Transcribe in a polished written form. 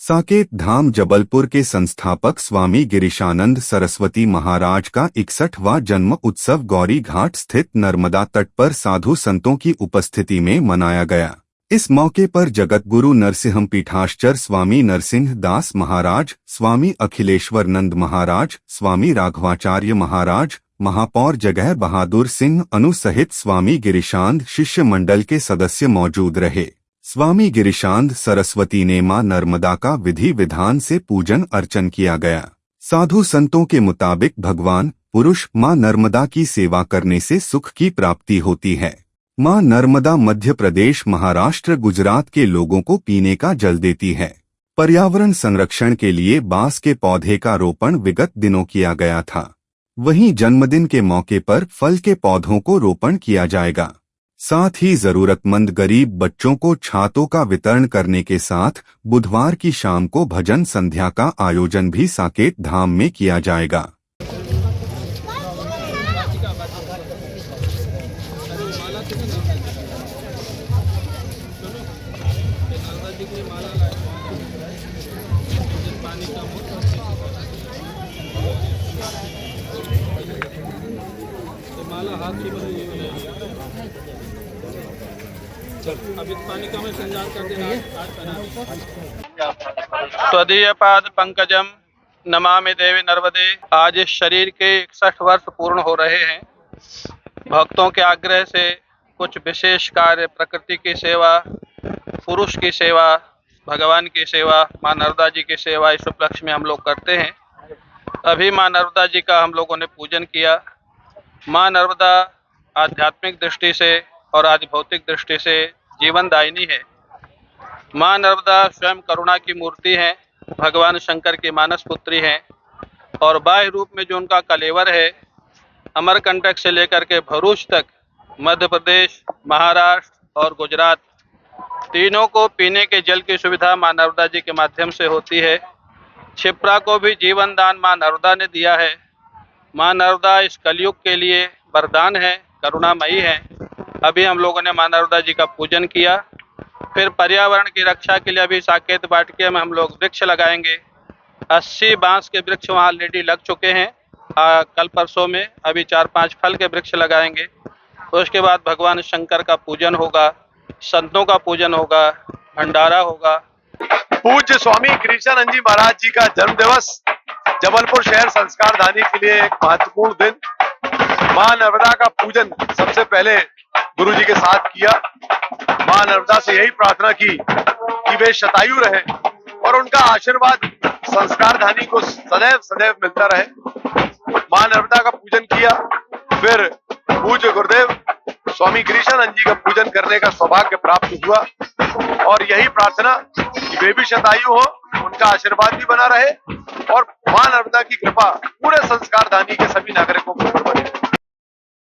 साकेत धाम जबलपुर के संस्थापक स्वामी गिरीशानंद सरस्वती महाराज का 61वां जन्म उत्सव गौरी घाट स्थित नर्मदा तट पर साधु संतों की उपस्थिति में मनाया गया। इस मौके पर जगतगुरु नरसिंह पीठाश्चर्य स्वामी नरसिंह दास महाराज, स्वामी अखिलेश्वरनंद महाराज, स्वामी राघवाचार्य महाराज, महापौर जगह बहादुर सिंह अनु सहित स्वामी गिरीशानंद शिष्य मंडल के सदस्य मौजूद रहे। स्वामी गिरीशानंद सरस्वती ने मां नर्मदा का विधि विधान से पूजन अर्चन किया गया। साधु संतों के मुताबिक भगवान पुरुष मां नर्मदा की सेवा करने से सुख की प्राप्ति होती है। मां नर्मदा मध्य प्रदेश, महाराष्ट्र, गुजरात के लोगों को पीने का जल देती है। पर्यावरण संरक्षण के लिए बांस के पौधे का रोपण विगत दिनों किया गया था। वहीं जन्मदिन के मौके पर फल के पौधों को रोपण किया जाएगा। साथ ही जरूरतमंद गरीब बच्चों को छातों का वितरण करने के साथ बुधवार की शाम को भजन संध्या का आयोजन भी साकेत धाम में किया जाएगा। त्वदीय पाद पंकजम नमामि देवी नर्मदे। आज इस शरीर के 61 वर्ष पूर्ण हो रहे हैं। भक्तों के आग्रह से कुछ विशेष कार्य, प्रकृति की सेवा, पुरुष की सेवा, भगवान की सेवा, मां नर्मदा जी की सेवा, इस उपलक्ष्य में हम लोग करते हैं। अभी मां नर्मदा जी का हम लोगों ने पूजन किया। मां नर्मदा आध्यात्मिक दृष्टि से और आज भौतिक दृष्टि से जीवनदायिनी है। मां नर्मदा स्वयं करुणा की मूर्ति है, भगवान शंकर की मानस पुत्री हैं और बाह्य रूप में जो उनका कलेवर है, अमरकंटक से लेकर के भरूच तक मध्य प्रदेश, महाराष्ट्र और गुजरात तीनों को पीने के जल की सुविधा मां नर्मदा जी के माध्यम से होती है। क्षिप्रा को भी जीवन दान मां नर्मदा ने दिया है। मां नर्मदा इस कलयुग के लिए वरदान है, करुणामयी है। अभी हम लोगों ने मां नर्मदा जी का पूजन किया। फिर पर्यावरण की रक्षा के लिए अभी साकेत वाटिका में हम लोग वृक्ष लगाएंगे। 80 बांस के वृक्ष वहाँ ऑलरेडी लग चुके हैं। कल परसों में अभी 4-5 फल के वृक्ष लगाएंगे। उसके बाद भगवान शंकर का पूजन होगा, संतों का पूजन होगा, भंडारा होगा। पूज्य स्वामी गिरीशानंद जी महाराज जी का जन्म दिवस जबलपुर शहर संस्कारधानी के लिए एक महत्वपूर्ण दिन। मां नर्मदा का पूजन सबसे पहले गुरु जी के साथ किया। मां नर्मदा से यही प्रार्थना की कि वे शतायु रहे और उनका आशीर्वाद संस्कारधानी को सदैव सदैव मिलता रहे। मां नर्मदा का पूजन किया। फिर पूज्य गुरुदेव स्वामी गिरीशानंद जी का पूजन करने का सौभाग्य प्राप्त हुआ और यही प्रार्थना कि वे भी शतायु हो, उनका आशीर्वाद भी बना रहे और मां नर्मदा की कृपा पूरे संस्कारधानी के सभी नागरिकों के ऊपर बने।